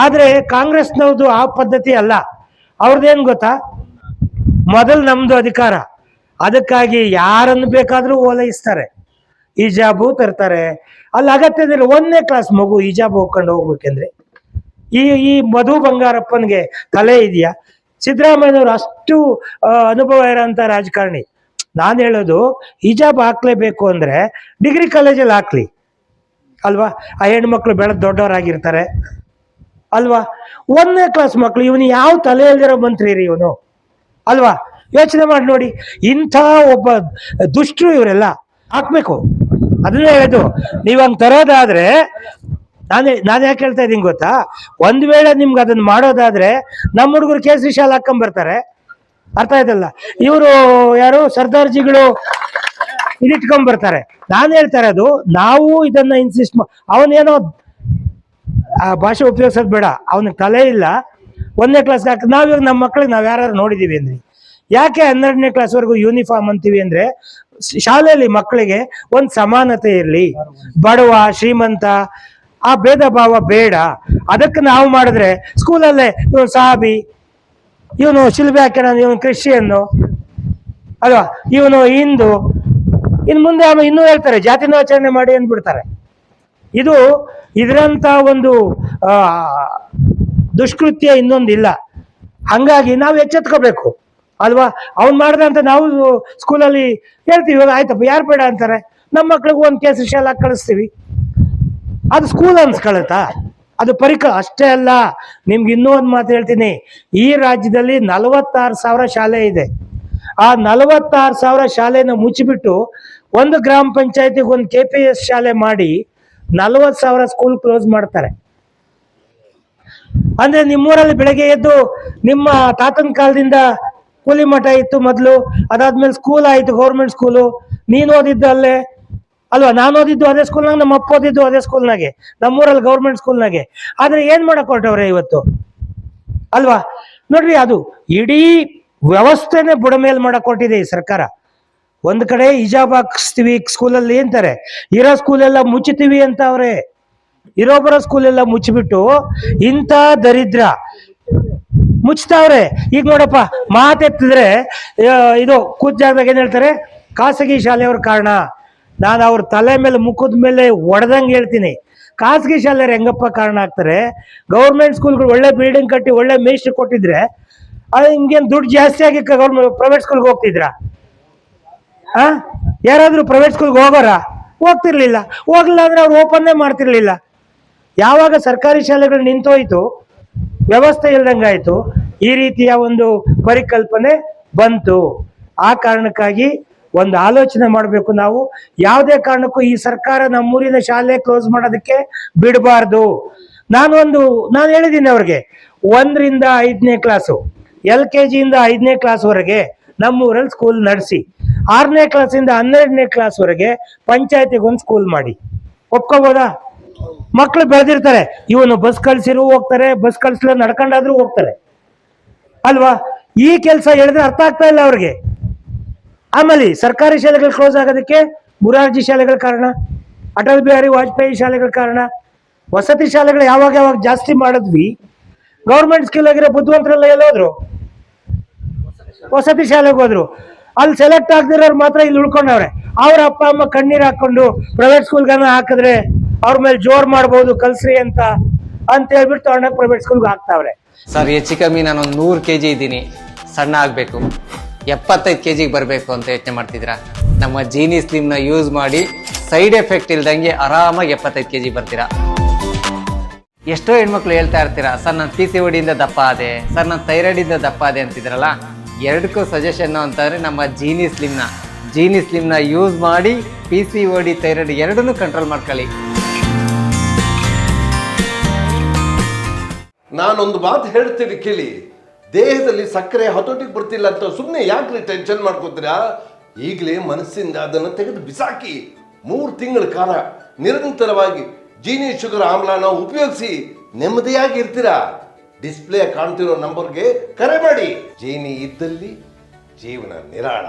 ಆದ್ರೆ ಕಾಂಗ್ರೆಸ್ನವ್ರದ್ದು ಆ ಪದ್ಧತಿ ಅಲ್ಲ. ಅವ್ರದ್ದೇನು ಗೊತ್ತಾ, ಮೊದಲು ನಮ್ದು ಅಧಿಕಾರ, ಅದಕ್ಕಾಗಿ ಯಾರನ್ನು ಬೇಕಾದ್ರೂ ಓಲೈಸ್ತಾರೆ, ಹಿಜಾಬು ತರ್ತಾರೆ. ಅಲ್ಲಿ ಅಗತ್ಯದಿಲ್ಲ, 1ನೇ ಕ್ಲಾಸ್ ಮಗು ಹಿಜಾಬ್ ಹೋಗ್ಕೊಂಡು ಹೋಗ್ಬೇಕಂದ್ರೆ ಈ ಮಧು ಬಂಗಾರಪ್ಪನ್ಗೆ ತಲೆ ಇದೆಯಾ? ಸಿದ್ದರಾಮಯ್ಯನವ್ರು ಅಷ್ಟು ಅನುಭವ ಇರೋಂಥ ರಾಜಕಾರಣಿ. ನಾನು ಹೇಳೋದು, ಹಿಜಾಬ್ ಹಾಕ್ಲೇಬೇಕು ಅಂದ್ರೆ ಡಿಗ್ರಿ ಕಾಲೇಜಲ್ಲಿ ಹಾಕ್ಲಿ ಅಲ್ವಾ? ಆ ಹೆಣ್ಮಕ್ಳು ಬೆಳೆದು ದೊಡ್ಡವರಾಗಿರ್ತಾರೆ ಅಲ್ವಾ? 1ನೇ ಕ್ಲಾಸ್ ಮಕ್ಳು, ಇವನು ಯಾವ ತಲೆಯಲ್ಲಿರೋ ಮಂತ್ರಿ ರೀ ಇವನು ಅಲ್ವಾ? ಯೋಚನೆ ಮಾಡಿ ನೋಡಿ, ಇಂಥ ಒಬ್ಬ ದುಷ್ಟರು ಇವರೆಲ್ಲ ಹಾಕ್ಬೇಕು. ಅದನ್ನೇ ಹೇಳೋದು, ನೀವು ಹಂಗೆ ತರೋದಾದ್ರೆ ನಾನು ಯಾಕೆ ಹೇಳ್ತಾ ಇದ್ದೀನಿ ಗೊತ್ತಾ, ಒಂದ್ ವೇಳೆ ನಿಮ್ಗೆ ಅದನ್ನ ಮಾಡೋದಾದ್ರೆ ನಮ್ಮ ಹುಡುಗರು ಕೇಸರಿ ಶಾಲೆ ಹಾಕೊಂಡ್ಬರ್ತಾರೆ. ಅರ್ಥ ಆಯ್ತಲ್ಲ? ಇವರು ಯಾರು ಸರ್ದಾರ್ಜಿಗಳು ಇದಿಟ್ಕೊಂಡ್ಬರ್ತಾರೆ. ನಾನು ಹೇಳ್ತಾ ಇರೋದು, ನಾವು ಇದನ್ನ ಇನ್ಸಿಸ್ಟ್ ಅವನೇನೋ ಆ ಭಾಷೆ ಉಪಯೋಗಿಸೋದು ಬೇಡ, ಅವನಿಗೆ ತಲೆ ಇಲ್ಲ, 1ನೇ ಕ್ಲಾಸ್ಗೆ ಹಾಕಿ. ನಾವಿವಾಗ ನಮ್ಮ ಮಕ್ಕಳಿಗೆ ನಾವು ಯಾರು ನೋಡಿದೀವಿ ಅಂದ್ರೆ, ಯಾಕೆ 12ನೇ ಕ್ಲಾಸ್ವರೆಗೂ ಯೂನಿಫಾರ್ಮ್ ಅಂತೀವಿ ಅಂದ್ರೆ, ಶಾಲೆಯಲ್ಲಿ ಮಕ್ಕಳಿಗೆ ಒಂದು ಸಮಾನತೆ ಇರಲಿ, ಬಡವ ಶ್ರೀಮಂತ ಆ ಭೇದ ಭಾವ ಬೇಡ. ಅದಕ್ಕೆ ನಾವು ಮಾಡಿದ್ರೆ ಸ್ಕೂಲಲ್ಲೇ ಇವನು ಸಾಬಿ, ಇವನು ಶಿಲ್ಬೆ ಹಾಕೋಣ, ಇವನು ಕ್ರಿಶ್ಚಿಯನ್ನು ಅಲ್ವಾ, ಇವನು ಹಿಂದೂ, ಇನ್ನು ಮುಂದೆ ಇನ್ನೂ ಹೇಳ್ತಾರೆ ಜಾತಿನಾಚರಣೆ ಮಾಡಿ ಅಂದ್ಬಿಡ್ತಾರೆ. ಇದರಂತ ಒಂದು ದುಷ್ಕೃತ್ಯ ಇನ್ನೊಂದಿಲ್ಲ. ಹಂಗಾಗಿ ನಾವು ಎಚ್ಚೆತ್ಕೋಬೇಕು ಅಲ್ವಾ? ಅವ್ನು ಮಾಡ್ದಂತ ನಾವು ಸ್ಕೂಲಲ್ಲಿ ಹೇಳ್ತೀವಿ, ಇವಾಗ ಆಯ್ತಪ್ಪ ಯಾರು ಬೇಡ ಅಂತಾರೆ, ನಮ್ಮ ಮಕ್ಳಿಗೆ ಒಂದು ಕೇಸರಿ ಶಾಲೆ ಕಳಿಸ್ತೀವಿ. ಅದು ಸ್ಕೂಲ್ ಅನ್ಸ್ಕೊಳತ್ತಾ? ಅದು ಅಷ್ಟೇ ಅಲ್ಲ. ನಿಮ್ಗೆ ಇನ್ನೂ ಒಂದು ಮಾತು ಹೇಳ್ತೀನಿ, ಈ ರಾಜ್ಯದಲ್ಲಿ 46,000 ಶಾಲೆ ಇದೆ. ಆ 46,000 ಶಾಲೆನ ಮುಚ್ಚಿಬಿಟ್ಟು ಒಂದು ಗ್ರಾಮ ಪಂಚಾಯತಿಗೆ ಒಂದು KPS ಶಾಲೆ ಮಾಡಿ 40,000 ಸ್ಕೂಲ್ ಕ್ಲೋಸ್ ಮಾಡ್ತಾರೆ. ಅಂದ್ರೆ ನಿಮ್ಮೂರಲ್ಲಿ ಬೆಳಗ್ಗೆ ಎದ್ದು, ನಿಮ್ಮ ತಾತನ ಕಾಲದಿಂದ ಕೂಲಿ ಮಠ ಇತ್ತು ಮೊದಲು, ಅದಾದ್ಮೇಲೆ ಸ್ಕೂಲ್ ಆಯ್ತು, ಗೌರ್ಮೆಂಟ್ ಸ್ಕೂಲು. ನೀನು ಓದಿದ್ದು ಅಲ್ಲೇ ಅಲ್ವಾ? ನಾನು ಓದಿದ್ದು ಅದೇ ಸ್ಕೂಲ್ನಾಗ, ನಮ್ಮ ಅಪ್ಪ ಓದಿದ್ದು ಅದೇ ಸ್ಕೂಲ್ನಾಗೆ, ನಮ್ಮೂರಲ್ಲಿ ಗೌರ್ಮೆಂಟ್ ಸ್ಕೂಲ್ನಾಗೆ. ಆದ್ರೆ ಏನ್ ಮಾಡಕ್ ಹೊರಟವ್ರೆ ಇವತ್ತು ಅಲ್ವಾ? ನೋಡ್ರಿ, ಅದು ಇಡೀ ವ್ಯವಸ್ಥೆನೆ ಬುಡಮೇಲ್ ಮಾಡಕ್ ಹೊರಟಿದೆ ಈ ಸರ್ಕಾರ. ಒಂದ್ ಕಡೆ ಹಿಜಾಬ್ ಹಾಕಿಸ್ತೀವಿ ಸ್ಕೂಲಲ್ಲಿ ಅಂತಾರೆ, ಇರೋ ಸ್ಕೂಲೆಲ್ಲ ಮುಚ್ಚುತ್ತೀವಿ ಅಂತ ಅವ್ರೆ. ಇರೋಬರ ಸ್ಕೂಲೆಲ್ಲ ಮುಚ್ಚಿಬಿಟ್ಟು ಇಂಥ ದರಿದ್ರ ಮುಚ್ತಾವ್ರೆ. ಈಗ ನೋಡಪ್ಪ, ಮಾತೆತ್ತಿದ್ರೆ ಇದು ಕೂತ್ ಜಾಗದಾಗ ಏನ್ ಹೇಳ್ತಾರೆ, ಖಾಸಗಿ ಶಾಲೆಯವ್ರ ಕಾರಣ. ನಾನು ಅವ್ರ ತಲೆ ಮೇಲೆ ಮುಖದ ಮೇಲೆ ಒಡೆದಂಗೆ ಹೇಳ್ತೀನಿ, ಖಾಸಗಿ ಶಾಲೆಯವ್ರು ಹೆಂಗಪ್ಪ ಕಾರಣ ಆಗ್ತಾರೆ? ಗೌರ್ಮೆಂಟ್ ಸ್ಕೂಲ್ಗಳು ಒಳ್ಳೆ ಬಿಲ್ಡಿಂಗ್ ಕಟ್ಟಿ ಒಳ್ಳೆ ಮೇಸ್ಟ್ರು ಕೊಟ್ಟಿದ್ರೆ ಅದು ಹಿಂಗೇನು ದುಡ್ಡು ಜಾಸ್ತಿ ಆಗಿ ಪ್ರೈವೇಟ್ ಸ್ಕೂಲ್ಗೆ ಹೋಗ್ತಿದ್ರಾ? ಯಾರಾದ್ರೂ ಪ್ರೈವೇಟ್ ಸ್ಕೂಲ್ಗೆ ಹೋಗ್ತಿರ್ಲಿಲ್ಲ. ಹೋಗ್ಲಿಲ್ಲ ಅಂದ್ರೆ ಅವ್ರು ಓಪನ್ನೇ ಮಾಡ್ತಿರ್ಲಿಲ್ಲ. ಯಾವಾಗ ಸರ್ಕಾರಿ ಶಾಲೆಗಳು ನಿಂತೋಯ್ತು, ವ್ಯವಸ್ಥೆ ಇಲ್ದಂಗಾಯ್ತು, ಈ ರೀತಿಯ ಒಂದು ಪರಿಕಲ್ಪನೆ ಬಂತು. ಆ ಕಾರಣಕ್ಕಾಗಿ ಒಂದು ಆಲೋಚನೆ ಮಾಡಬೇಕು ನಾವು. ಯಾವುದೇ ಕಾರಣಕ್ಕೂ ಈ ಸರ್ಕಾರ ನಮ್ಮೂರಿನ ಶಾಲೆ ಕ್ಲೋಸ್ ಮಾಡೋದಕ್ಕೆ ಬಿಡಬಾರ್ದು. ನಾನು ಹೇಳಿದ್ದೀನಿ ಅವ್ರಿಗೆ, 1ರಿಂದ 5ನೇ ಕ್ಲಾಸು, LKG ಇಂದ 5ನೇ ಕ್ಲಾಸ್ವರೆಗೆ ನಮ್ಮೂರಲ್ಲಿ ಸ್ಕೂಲ್ ನಡೆಸಿ, 6ನೇ ಕ್ಲಾಸಿಂದ 12ನೇ ಕ್ಲಾಸ್ವರೆಗೆ ಪಂಚಾಯತಿಗೊಂದು ಸ್ಕೂಲ್ ಮಾಡಿ. ಒಪ್ಕೋಬೋದಾ? ಮಕ್ಕಳು ಬೆಳೆದಿರ್ತಾರೆ, ಇವನು ಬಸ್ ಕಳ್ಸಿರು ಹೋಗ್ತಾರೆ, ಬಸ್ ಕಳ್ಸಲ ನಡ್ಕೊಂಡಾದ್ರೂ ಹೋಗ್ತಾರೆ ಅಲ್ವಾ? ಈ ಕೆಲಸ ಹೇಳಿದ್ರೆ ಅರ್ಥ ಆಗ್ತಾ ಇಲ್ಲ ಅವ್ರಿಗೆ. ಆಮೇಲೆ ಸರ್ಕಾರಿ ಶಾಲೆಗಳು ಕ್ಲೋಸ್ ಆಗೋದಕ್ಕೆ ಮುರಾರ್ಜಿ ಶಾಲೆಗಳ ಕಾರಣ, ಅಟಲ್ ಬಿಹಾರಿ ವಾಜಪೇಯಿ ಶಾಲೆಗಳ ಕಾರಣ. ವಸತಿ ಶಾಲೆಗಳು ಯಾವಾಗ ಜಾಸ್ತಿ ಮಾಡಿದ್ವಿ, ಗೌರ್ಮೆಂಟ್ ಸ್ಕೂಲ್ ಆಗಿರೋ ಬುದ್ಧಿವಂತರೆಲ್ಲ ಎಲ್ಲೋದ್ರು, ವಸತಿ ಶಾಲೆಗೆ ಹೋದ್ರು. ಅಲ್ಲಿ ಸೆಲೆಕ್ಟ್ ಆಗದಿರೋರು ಮಾತ್ರ ಇಲ್ಲಿ ಉಳ್ಕೊಂಡವ್ರೆ. ಅವ್ರ ಅಪ್ಪ ಅಮ್ಮ ಕಣ್ಣೀರ್ ಹಾಕೊಂಡು ಪ್ರೈವೇಟ್ ಸ್ಕೂಲ್ಗನ್ನ ಹಾಕಿದ್ರೆ ಅವ್ರ ಮೇಲೆ ಜೋರ್ ಮಾಡ್ಬೋದು, ಕಲ್ಸ್ರಿ ಅಂತ ಹೇಳ್ಬಿಟ್ಟು ತಗೊಂಡಾಗ ಪ್ರೈವೇಟ್ ಸ್ಕೂಲ್ಗೆ ಹಾಕ್ತಾವ್ರೆ. ಸರ್, ಹೆಚ್ಚು ಕಮ್ಮಿ ನಾನು 100 kg ಇದ್ದೀನಿ, ಸಣ್ಣ ಆಗ್ಬೇಕು, 75 kg ಬರಬೇಕು ಅಂತ ಯೋಚನೆ ಮಾಡ್ತಿದ್ದೀರಾ? ನಮ್ಮ ಜೀನಿ ಸ್ಲಿಮ್ ನ ಯೂಸ್ ಮಾಡಿ ಸೈಡ್ ಎಫೆಕ್ಟ್ ಇಲ್ದಂಗೆ ಆರಾಮಾಗಿ 75 kg ಬರ್ತೀರಾ. ಎಷ್ಟೋ ಹೆಣ್ಮಕ್ಳು ಹೇಳ್ತಾ ಇರ್ತೀರಾ, ಸರ್ ನಾನು PCOD ಇಂದ ದಪ್ಪ ಆದೆ, ಸರ್ ನಾನು ಥೈರಾಯ್ಡ್ ಇಂದ ದಪ್ಪ ಆದೆ ಅಂತಿದ್ರಲ್ಲ. ಎರಡಕ್ಕೂ ಸಜೆಷನ್ ಅಂತಂದ್ರೆ ನಮ್ಮ ಜೀನಿ ಸ್ಲಿಮ್ ನ ಯೂಸ್ ಮಾಡಿ PCOD ಥೈರಾಯ್ಡ್ ಎರಡನ್ನೂ ಕಂಟ್ರೋಲ್ ಮಾಡ್ಕೊಳ್ಳಿ. ನಾನೊಂದು ಮಾತು ಹೇಳ್ತೀನಿ ಕೇಳಿ, ದೇಹದಲ್ಲಿ ಸಕ್ಕರೆ ಹತೋಟಿಗೆ ಬರ್ತಿಲ್ಲ ಅಂತ ಸುಮ್ಮನೆ ಯಾಕ್ರಿ ಟೆನ್ಷನ್ ಮಾಡ್ಕೋತೀರಾ? ಈಗಲೇ ಮನಸ್ಸಿಂದ ಅದನ್ನು ತೆಗೆದು ಬಿಸಾಕಿ 3 ತಿಂಗಳ ಕಾಲ ನಿರಂತರವಾಗಿ ಜೀನಿ ಶುಗರ್ ಆಮ್ಲನ ಉಪಯೋಗಿಸಿ ನೆಮ್ಮದಿಯಾಗಿ ಇರ್ತೀರಾ. ಡಿಸ್ಪ್ಲೇ ಕಾಣ್ತಿರೋ ನಂಬರ್ಗೆ ಕರೆ ಮಾಡಿ. ಜೀನಿ ಇದ್ದಲ್ಲಿ ಜೀವನ ನಿರಾಳ.